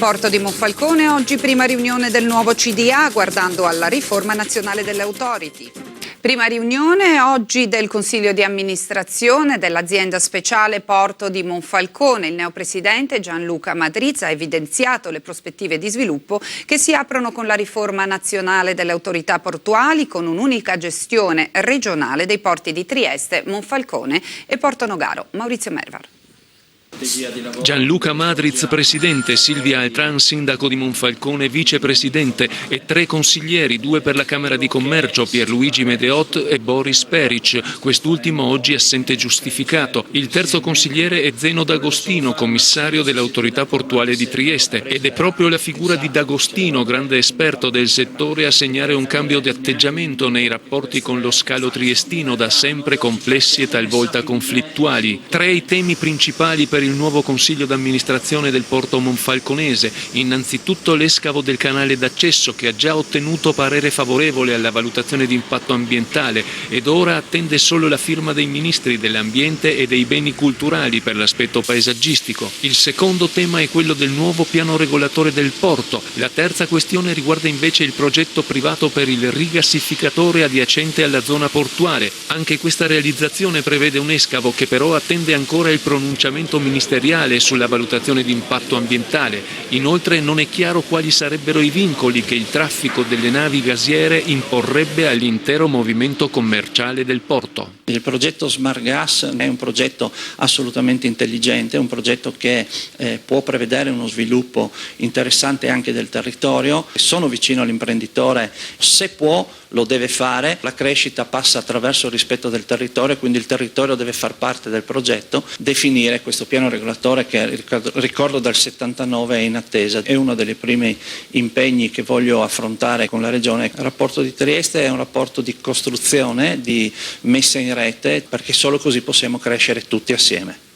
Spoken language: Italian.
Porto di Monfalcone, oggi prima riunione del nuovo CDA guardando alla riforma nazionale delle authority. Prima riunione oggi del Consiglio di amministrazione dell'azienda speciale Porto di Monfalcone. Il neopresidente Gianluca Madriz ha evidenziato le prospettive di sviluppo che si aprono con la riforma nazionale delle autorità portuali, con un'unica gestione regionale dei porti di Trieste, Monfalcone e Portonogaro. Maurizio Mervar. Gianluca Madriz presidente, Silvia Altran sindaco di Monfalcone vicepresidente e 3 consiglieri, 2 per la Camera di Commercio, Pierluigi Medeot e Boris Peric, quest'ultimo oggi assente giustificato. Il terzo consigliere è Zeno D'Agostino, commissario dell'autorità portuale di Trieste, ed è proprio la figura di D'Agostino, grande esperto del settore, a segnare un cambio di atteggiamento nei rapporti con lo scalo triestino, da sempre complessi e talvolta conflittuali. 3 i temi principali per il nuovo consiglio d'amministrazione del porto monfalconese: innanzitutto l'escavo del canale d'accesso, che ha già ottenuto parere favorevole alla valutazione di impatto ambientale ed ora attende solo la firma dei ministri dell'ambiente e dei beni culturali per l'aspetto paesaggistico. Il secondo tema è quello del nuovo piano regolatore del porto. La terza questione riguarda invece il progetto privato per il rigassificatore adiacente alla zona portuale. Anche questa realizzazione prevede un escavo che però attende ancora il pronunciamento ministeriale sulla valutazione di impatto ambientale. Inoltre non è chiaro quali sarebbero i vincoli che il traffico delle navi gasiere imporrebbe all'intero movimento commerciale del porto. Il progetto Smart Gas è un progetto assolutamente intelligente, un progetto che può prevedere uno sviluppo interessante anche del territorio. Sono vicino all'imprenditore, se può lo deve fare, la crescita passa attraverso il rispetto del territorio, quindi il territorio deve far parte del progetto, definire questo piano regolatore che ricordo dal 79 è in attesa. È uno dei primi impegni che voglio affrontare con la Regione. Il rapporto di Trieste è un rapporto di costruzione, di messa in rete, perché solo così possiamo crescere tutti assieme.